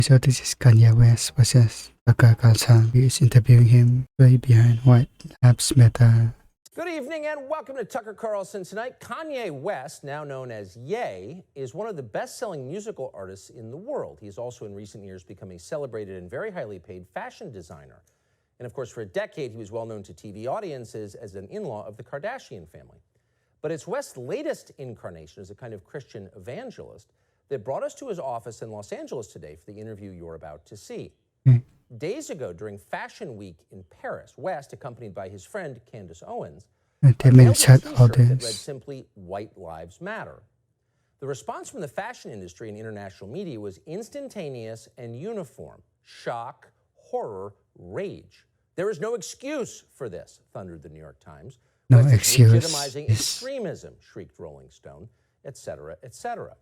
So this is Kanyewest versus Tucker Carlson, who is interviewing him right behind White Lives Matter. Good evening and welcome to Tucker Carlson Tonight. Kanye West, now known as Ye, is one of the best-selling musical artists in the world. He has also in recent years become a celebrated and very highly paid fashion designer. And of course, for a decade, he was well known to TV audiences as an in-law of the Kardashian family. But it's West's latest incarnation as a kind of Christian evangelist that brought us to his office in Los Angeles today for the interview you're about to see. Days ago, during Fashion Week in Paris, West, accompanied by his friend Candace Owens, unveiled a t-shirt that read simply, "White Lives Matter." The response from the fashion industry and international media was instantaneous and uniform. Shock, horror, rage. "There is no excuse for this," thundered the New York Times. No West is excuse. legitimizing extremism, shrieked Rolling Stone, etc., etc.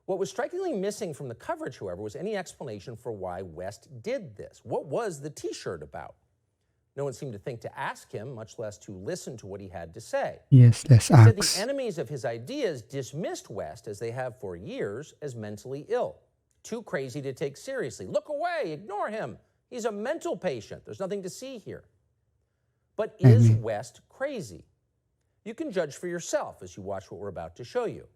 What was strikingly missing from the coverage, however, was any explanation for why West did this. What was the t-shirt about? No one seemed to think to ask him, much less to listen to what he had to say. Yes, let's Instead, ask. the enemies of his ideas dismissed West, as they have for years, as mentally ill. Too crazy to take seriously. Look away, ignore him. He's a mental patient. There's nothing to see here. But is West crazy? You can judge for yourself as you watch what we're about to show you.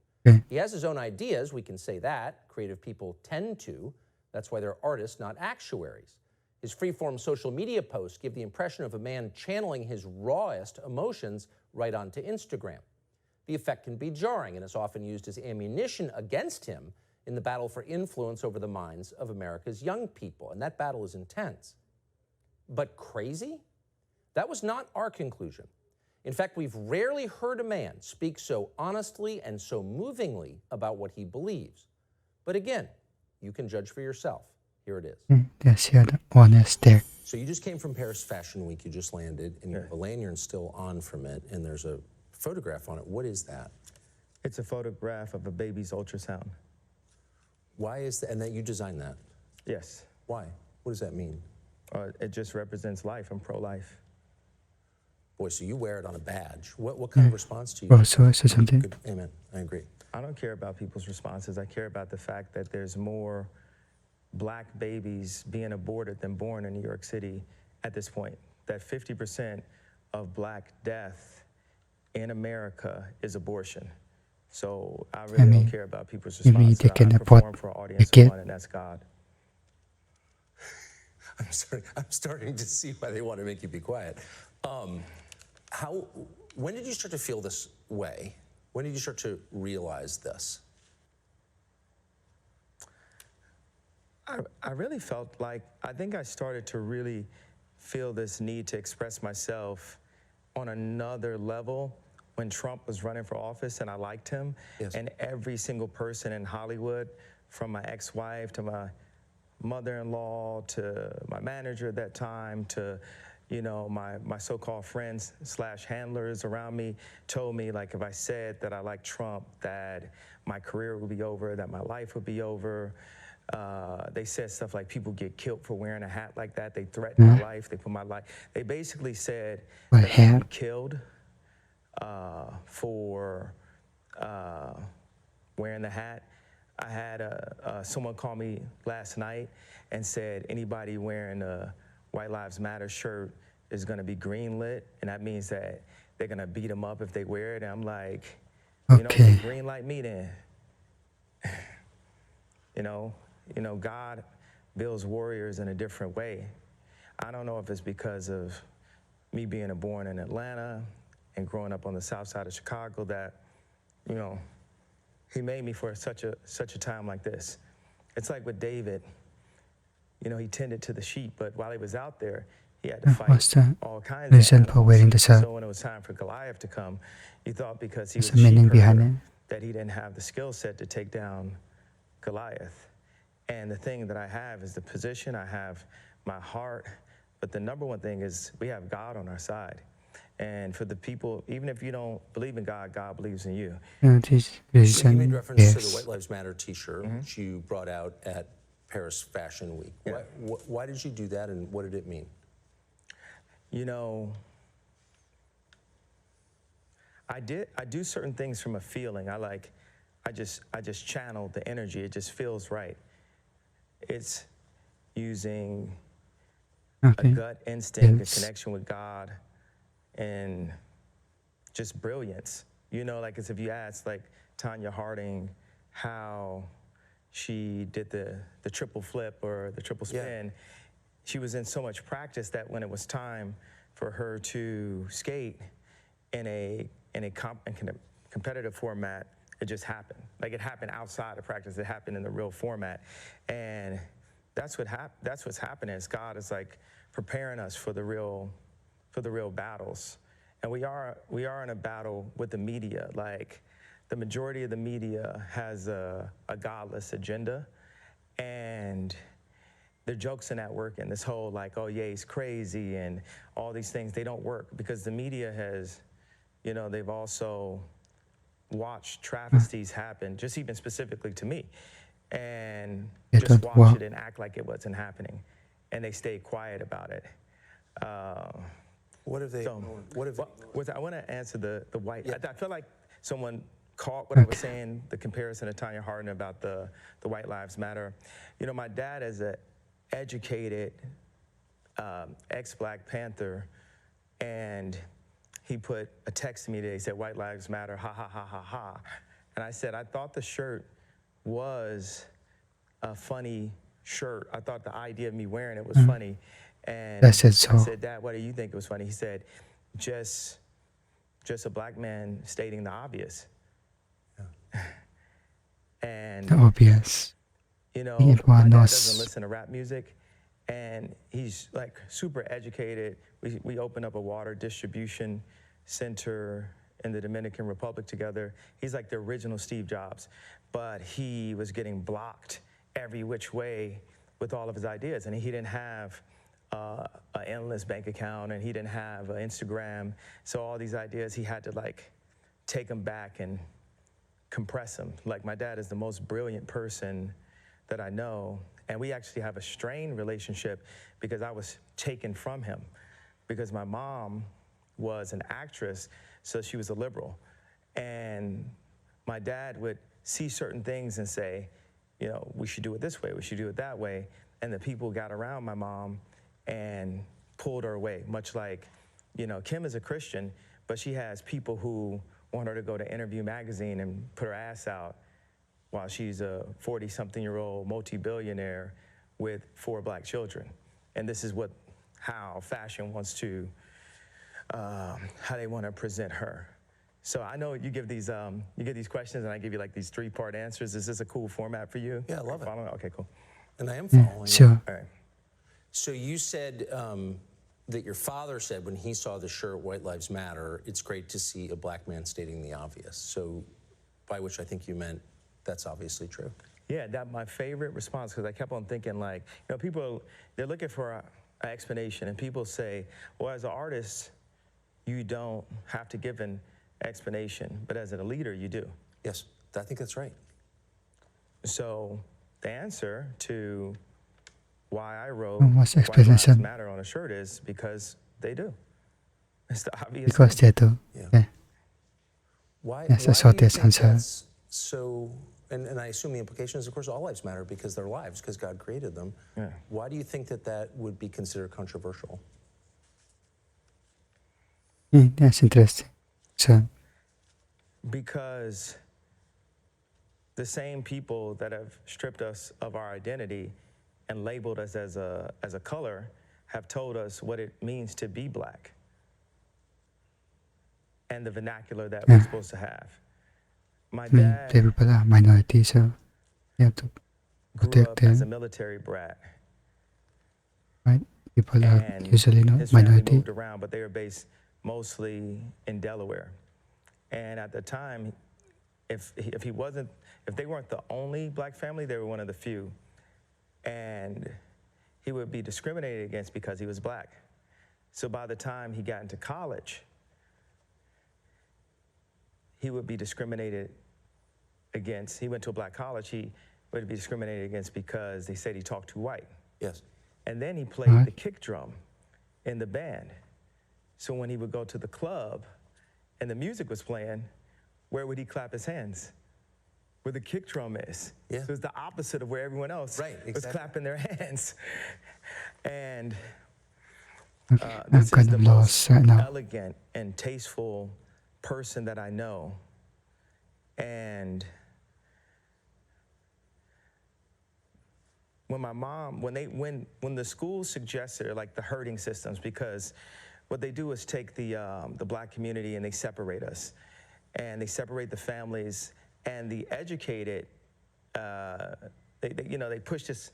He has his own ideas, we can say that. Creative people tend to. That's why they're artists, not actuaries. His freeform social media posts give the impression of a man channeling his rawest emotions right onto Instagram. The effect can be jarring and is often used as ammunition against him in the battle for influence over the minds of America's young people, and that battle is intense. But crazy? That was not our conclusion. In fact, we've rarely heard a man speak so honestly and so movingly about what he believes. But again, you can judge for yourself. Here it is. Let's hear the honest take. So you just came from Paris Fashion Week. You just landed, and you have a lanyard still on from it, and there's a photograph on it. What is that? It's a photograph of a baby's ultrasound. Why is that? And that you designed that? Yes. Why? What does that mean? It just represents life. I'm pro-life. Boy, so you wear it on a badge. What kind of response do you get? So something? Good. Amen. I agree. I don't care about people's responses. I care about the fact that there's more black babies being aborted than born in New York City at this point. That 50% of black death in America is abortion. So I really don't care about people's responses. I perform for an audience of one, and that's God. I'm starting to see why they want to make you be quiet. When did you start to feel this way? When did you start to realize this? I really felt like, I think I started to really feel this need to express myself on another level when Trump was running for office, and I liked him. Yes. And every single person in Hollywood, from my ex-wife to my mother-in-law to my manager at that time to my so-called friends / handlers around me, told me, like, if I said that I like Trump, that my career would be over, that my life would be over. They said stuff like people get killed for wearing a hat like that. They threatened my life. They put my life. They basically said that I'd be killed for wearing the hat. I had someone call me last night and said anybody wearing a White Lives Matter shirt is going to be greenlit, and that means that they're going to beat them up if they wear it. And I'm like, okay. Green light me then. God builds warriors in a different way. I don't know if it's because of me being born in Atlanta and growing up on the south side of Chicago that, he made me for such a time like this. It's like with David, he tended to the sheep, but while he was out there, he had to fight all kinds of animals. So when it was time for Goliath to come, he thought because he was a sheep herder that he didn't have the skill set to take down Goliath. And the thing that I have is the position, I have my heart, but the number one thing is we have God on our side. And for the people, even if you don't believe in God, God believes in you. You made reference to the White Lives Matter t-shirt, which you brought out at Paris Fashion Week. Yeah. Why did you do that, and what did it mean? I do certain things from a feeling. I just channel the energy. It just feels right. It's using a Okay. gut instinct, Yes. a connection with God, and just brilliance. You know, like as if you asked like Tanya Harding how she did the triple flip or the triple spin, she was in so much practice that when it was time for her to skate in a competitive format, it just happened. Like it happened outside of practice. It happened in the real format, and that's what's happening. Is God is like preparing us for the real battles, and we are in a battle with the media. Like the majority of the media has a godless agenda, and the jokes in that work and this whole like, oh yeah, he's crazy and all these things, they don't work because the media has, you know, they've also watched travesties happen, just even specifically to me, and They just don't watch work. it and act like it wasn't happening, and they stay quiet about it. What have they? I want to answer the white. Yeah. I feel like someone caught what I was saying, the comparison to Tanya Harding about the White Lives Matter. You know, my dad is an educated ex-Black Panther, and he put a text to me today. He said, "White Lives Matter, ha, ha, ha, ha, ha." And I said, I thought the shirt was a funny shirt. I thought the idea of me wearing it was funny. And I said so. I said, "Dad, why do you think it was funny?" He said, just a Black man stating the obvious. And, The obvious. you know, It my dad was- doesn't listen to rap music, and he's like super educated. We opened up a water distribution center in the Dominican Republic together. He's like the original Steve Jobs, but he was getting blocked every which way with all of his ideas, and he didn't have an endless bank account, and he didn't have an Instagram. So all these ideas, he had to like take them back and compress them. Like my dad is the most brilliant person that I know, and we actually have a strained relationship because I was taken from him because my mom was an actress, so she was a liberal. And my dad would see certain things and say, you know, we should do it this way, we should do it that way. And the people got around my mom and pulled her away, much like, you know, Kim is a Christian, but she has people who want her to go to Interview magazine and put her ass out while she's a 40-something-year-old multi-billionaire with 4 Black children. And this is how fashion wants to, how they want to present her. So I know you give these questions and I give you like these 3-part answers. Is this a cool format for you? Yeah, I love it. Following? Okay, cool. And I am following. Sure. All right. So you said that your father said when he saw the shirt White Lives Matter, it's great to see a Black man stating the obvious. So by which I think you meant that's obviously true. Yeah, that's my favorite response because I kept on thinking like, you know, people, they're looking for an explanation, and people say, well, as an artist, you don't have to give an explanation, but as a leader, you do. Yes, I think that's right. So the answer to why I wrote What's White Lives explanation? Matter on a shirt is because they do. It's the obvious Because thing. they do. Yeah. Yeah. Why, Yes, I why saw do you this think answer. that's so, and I assume the implication is, of course, all lives matter because they're lives, because God created them. Yeah. Why do you think that would be considered controversial? That's interesting. So, Because the same people that have stripped us of our identity and labeled us as a color have told us what it means to be Black and the vernacular that we're supposed to have. My dad people are minorities, so you have to grew protect up as a them, military brat, right? People are and usually not his family minority. moved around, but they were based mostly in Delaware. And at the time, if they weren't the only Black family, they were one of the few. And he would be discriminated against because he was Black. So by the time he got into college, he would be discriminated against. He went to a Black college, he would be discriminated against because they said he talked too white. Yes. And then he played the kick drum in the band. So when he would go to the club and the music was playing, where would he clap his hands? where the kick drum is. Yeah. So it's the opposite of where everyone else was clapping their hands. And Okay, I'm this is kind the of most lost right now. elegant and tasteful person that I know. And when my mom, when the school suggested like the herding systems, because what they do is take the black community and they separate us, and they separate the families, and the educated, they push this,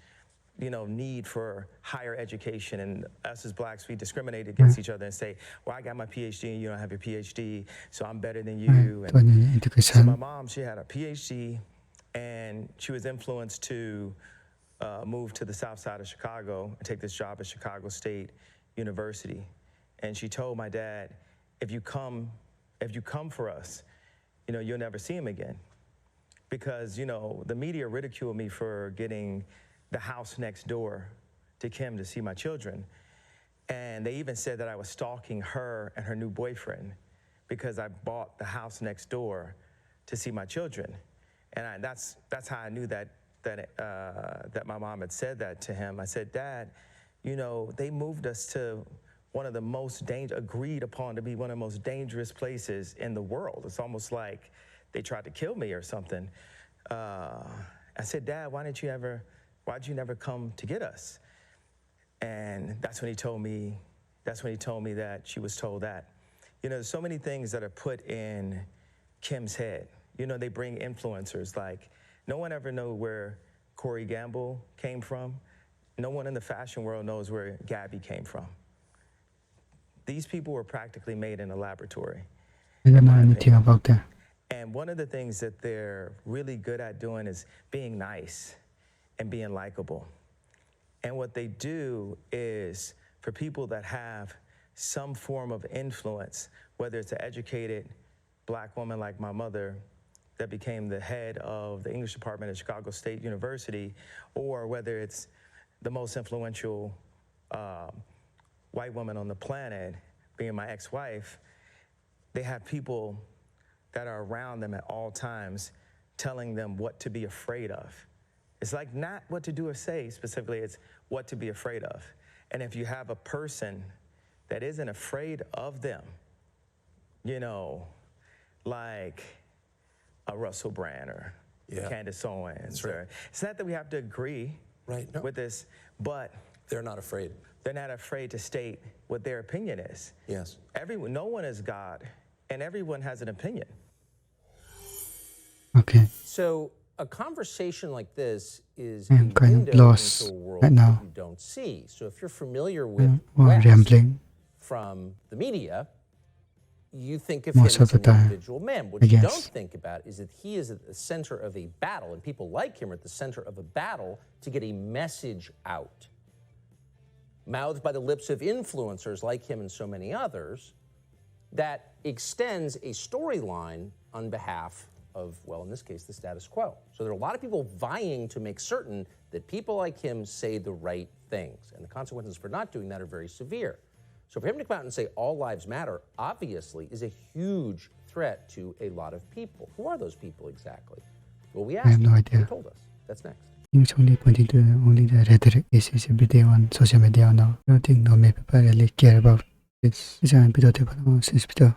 need for higher education, and us as blacks, we discriminate against each other and say, well, I got my PhD and you don't have your PhD, so I'm better than you. Ito niya So education. my mom, she had a PhD, and she was influenced to move to the south side of Chicago and take this job at Chicago State University. And she told my dad, if you come for us, you'll never see him again. Because, the media ridiculed me for getting the house next door to Kim to see my children. And they even said that I was stalking her and her new boyfriend because I bought the house next door to see my children. And that's how I knew that my mom had said that to him. I said, Dad, they moved us to one of the most agreed upon to be one of the most dangerous places in the world. It's almost like they tried to kill me or something. I said, Dad, why'd you never come to get us? And that's when he told me that she was told that. There's so many things that are put in Kim's head. They bring influencers, like no one ever knew where Corey Gamble came from. No one in the fashion world knows where Gabby came from. These people were practically made in a laboratory. I don't know anything about that. And one of the things that they're really good at doing is being nice and being likable. And what they do is, for people that have some form of influence, whether it's an educated black woman like my mother that became the head of the English department at Chicago State University, or whether it's the most influential white woman on the planet, being my ex-wife, they have people that are around them at all times telling them what to be afraid of. It's like not what to do or say specifically, it's what to be afraid of. And if you have a person that isn't afraid of them, like a Russell Brand or Candace Owens, right. It's not that we have to agree with this, but They're not afraid. they're not afraid to state what their opinion is. Yes. No one is God, and everyone has an opinion. Okay. So a conversation like this is I'm a kind of window lost into a world right now. that you don't see. So if you're familiar with Or West rambling from the media, you think of most him of as the an time, individual man. What I you guess. don't think about is that he is at the center of a battle, and people like him are at the center of a battle to get a message out, mouthed by the lips of influencers like him and so many others, that extends a storyline on behalf of, well, in this case, the status quo. So there are a lot of people vying to make certain that people like him say the right things, and the consequences for not doing that are very severe. So for him to come out and say all lives matter, obviously, is a huge threat to a lot of people. Who are those people exactly? Well, we asked have no him. idea. He told us. That's next. He's only pointing to only the rhetoric is every day on social media now. I don't think no people really care about this. It's a bit of a